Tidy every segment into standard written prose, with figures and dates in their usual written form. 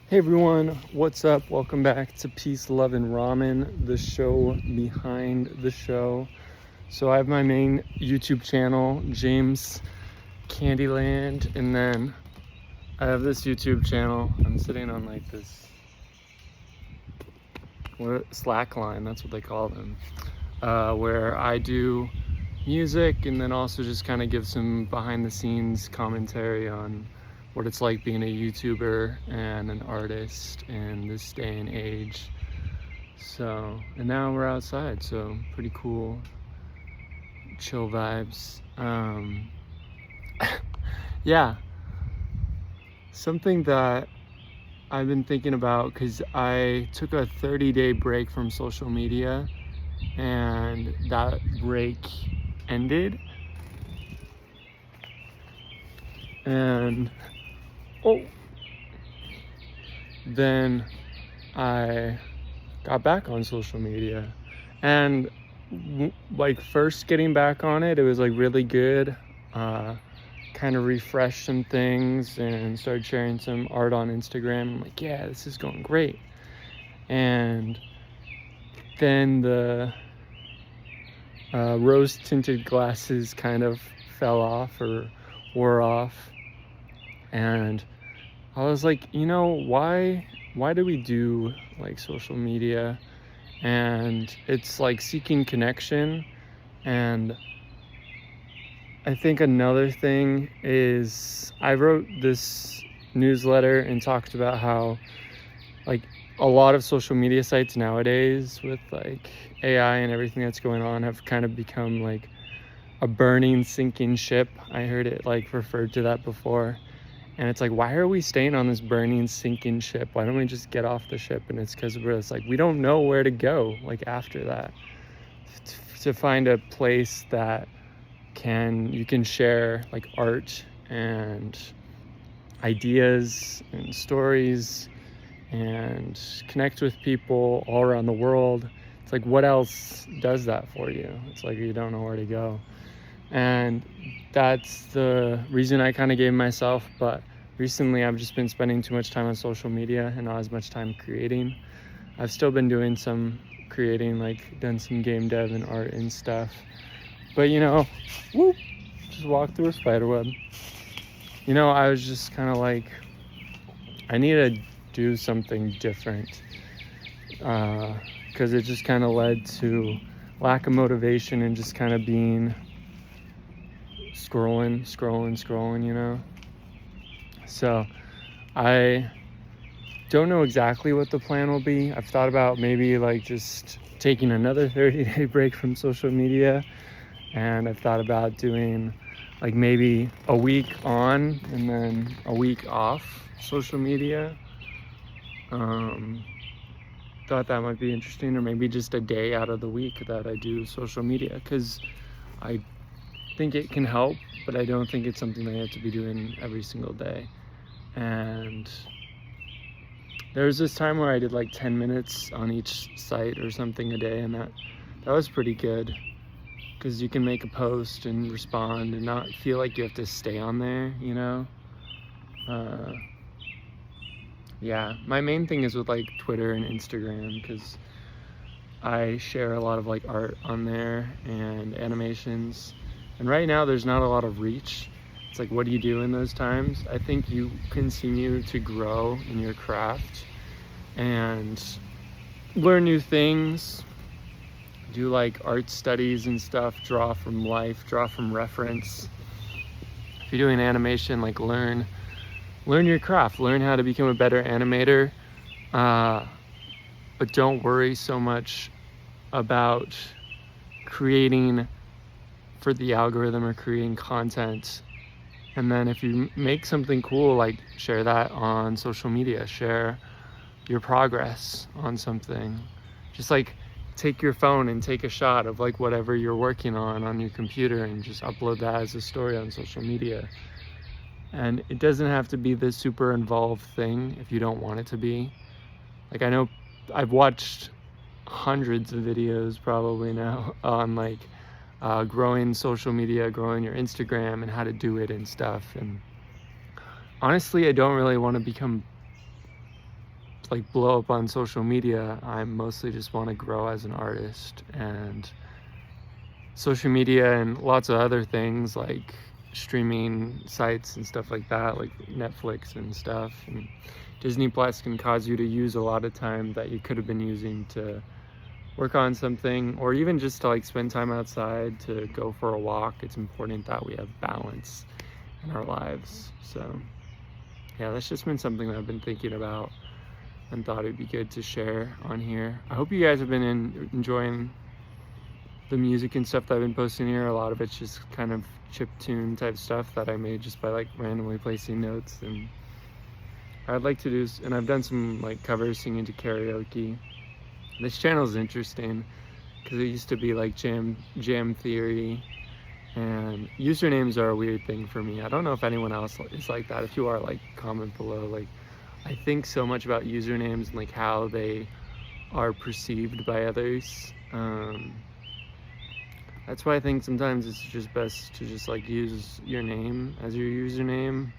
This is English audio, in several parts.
Hey everyone, what's up? Welcome back to Peace, Love, and Ramen, the show behind the show. So I have my main YouTube channel, James Candyland, and then I have this YouTube channel. I'm sitting on like this slack line, that's what they call them, where I do music and then also just kind of give some behind the scenes commentary on what it's like being a YouTuber and an artist in this day and age. So, and now we're outside, so pretty cool, chill vibes. Yeah, something that I've been thinking about because I took a 30-day break from social media and that break ended. And then I got back on social media, and like first getting back on it, it was like really good. Kind of refreshed some things and started sharing some art on Instagram. I'm like, yeah, this is going great. And then the rose tinted glasses kind of fell off or wore off, and I was like, why do we do like social media? And it's like seeking connection. And I think another thing is I wrote this newsletter and talked about how like a lot of social media sites nowadays with like AI and everything that's going on have kind of become like a burning, sinking ship. I heard it like referred to that before. And it's like, why are we staying on this burning, sinking ship? Why don't we just get off the ship? And it's because it's like, we don't know where to go, like after that, to find a place that you can share like art and ideas and stories and connect with people all around the world. It's like, what else does that for you? It's like, you don't know where to go. And that's the reason I kind of gave myself. But recently I've just been spending too much time on social media and not as much time creating. I've still been doing some creating, like done some game dev and art and stuff, but just walked through a spider web. I was just kind of like, I need to do something different, because it just kind of led to lack of motivation and just kind of being scrolling. So I don't know exactly what the plan will be. I've thought about maybe like just taking another 30-day break from social media, and I've thought about doing like maybe a week on and then a week off social media. Thought that might be interesting, or maybe just a day out of the week that I do social media, because I think it can help, but I don't think it's something I have to be doing every single day. And there was this time where I did like 10 minutes on each site or something a day, and that was pretty good, because you can make a post and respond and not feel like you have to stay on there, yeah, my main thing is with like Twitter and Instagram, because I share a lot of like art on there and animations, and right now there's not a lot of reach. It's like, what do you do in those times? I think you continue to grow in your craft and learn new things, do like art studies and stuff, draw from life, draw from reference. If you're doing animation, like learn your craft, learn how to become a better animator, but don't worry so much about creating for the algorithm or creating content. And then if you make something cool, like share that on social media, share your progress on something. Just like take your phone and take a shot of like whatever you're working on your computer, and just upload that as a story on social media. And it doesn't have to be this super involved thing if you don't want it to be. Like, I know I've watched hundreds of videos probably now on like growing social media, growing your Instagram and how to do it and stuff. And honestly, I don't really want to become like blow up on social media. I mostly just want to grow as an artist, and social media and lots of other things like streaming sites and stuff like that, like Netflix and stuff, and Disney Plus can cause you to use a lot of time that you could have been using to work on something, or even just to like spend time outside, to go for a walk. It's important that we have balance in our lives. So yeah, that's just been something that I've been thinking about and thought it'd be good to share on here. I hope you guys have been enjoying the music and stuff that I've been posting here. A lot of it's just kind of chiptune type stuff that I made just by like randomly placing notes. And I'd like to do, and I've done some like covers, singing to karaoke. This channel is interesting because it used to be like jam theory, and usernames are a weird thing for me. I don't know if anyone else is like that. If you are, like, comment below. Like, I think so much about usernames and like how they are perceived by others. That's why I think sometimes it's just best to just like use your name as your username,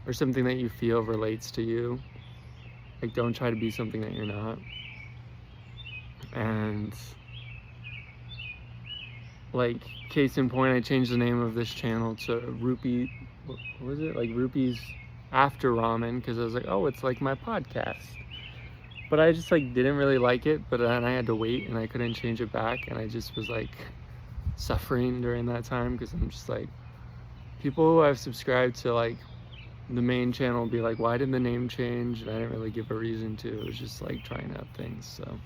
or something that you feel relates to you. Like, don't try to be something that you're not. And like, case in point, I changed the name of this channel to Rupee, what was it, like Rupees After Ramen, because I was like, oh, it's like my podcast. But I just like didn't really like it, but then I had to wait and I couldn't change it back, and I just was like suffering during that time, because I'm just like, people who I've subscribed to like the main channel will be like, why did the name change? And I didn't really give a reason to. It was just like trying out things. So,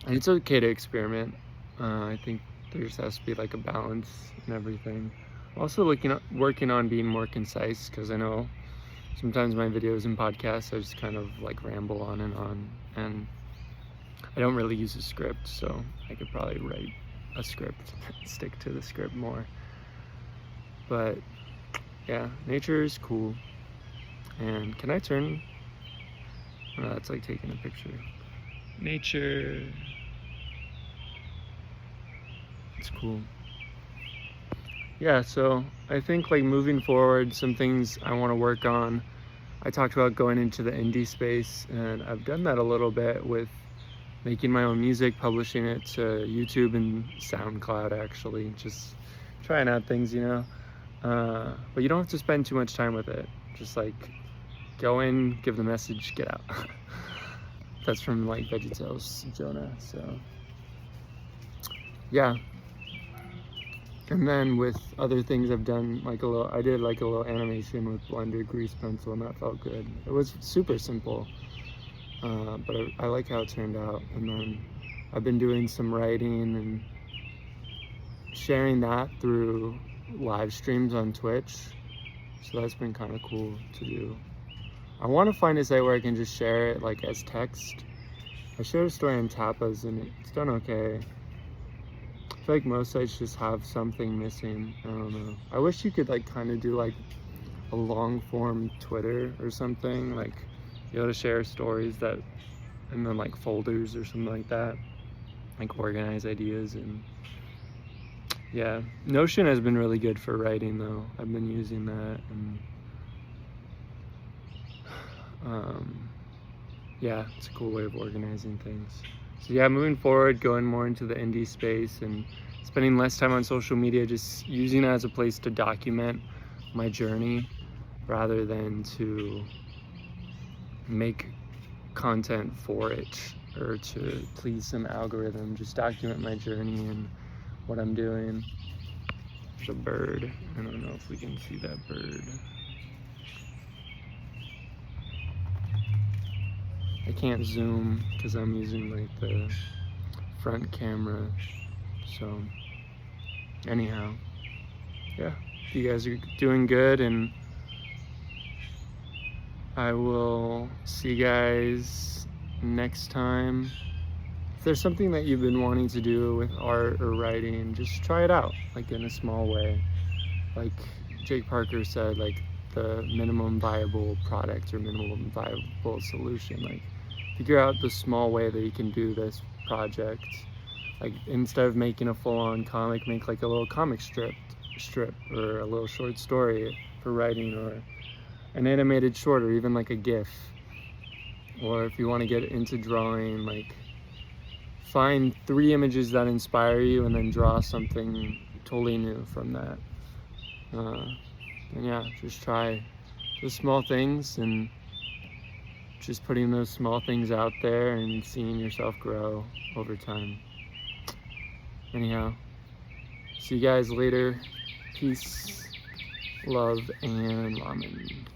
and it's okay to experiment. I think there just has to be like a balance and everything. Also working on being more concise, because I know sometimes my videos and podcasts I just kind of like ramble on, and I don't really use a script, so I could probably write a script, stick to the script more. But yeah, nature is cool. And can I turn? Oh, that's like taking a picture. Nature. It's cool. Yeah, so I think like moving forward, some things I want to work on. I talked about going into the indie space, and I've done that a little bit with making my own music, publishing it to YouTube and SoundCloud, actually, just trying out things, you know. But you don't have to spend too much time with it. Just like go in, give the message, get out. That's from like VeggieTales Jonah. So yeah. And then with other things I've done, like I did like a little animation with Blender grease pencil, and that felt good. It was super simple, but I like how it turned out. And then I've been doing some writing and sharing that through live streams on Twitch, so that's been kind of cool to do. I want to find a site where I can just share it like as text. I shared a story on Tapas and it's done okay. I feel like most sites just have something missing. I don't know. I wish you could like kind of do like a long form Twitter or something, like be able to share stories that, and then like folders or something like that, like organize ideas. And yeah, Notion has been really good for writing though. I've been using that, and yeah, it's a cool way of organizing things. So yeah, moving forward, going more into the indie space and spending less time on social media, just using it as a place to document my journey rather than to make content for it or to please some algorithm. Just document my journey and what I'm doing. There's a bird. I don't know if we can see that bird. I can't zoom because I'm using like the front camera. So anyhow, yeah, you guys are doing good, and I will see you guys next time. If there's something that you've been wanting to do with art or writing, just try it out, like in a small way. Like Jake Parker said, like the minimum viable product or minimum viable solution. Like, figure out the small way that you can do this project. Like, instead of making a full-on comic, make like a little comic strip or a little short story for writing, or an animated short, or even like a GIF. Or if you want to get into drawing, like find 3 images that inspire you and then draw something totally new from that. And yeah, just try the small things and just putting those small things out there and seeing yourself grow over time. Anyhow, see you guys later. Peace, love, and ramen.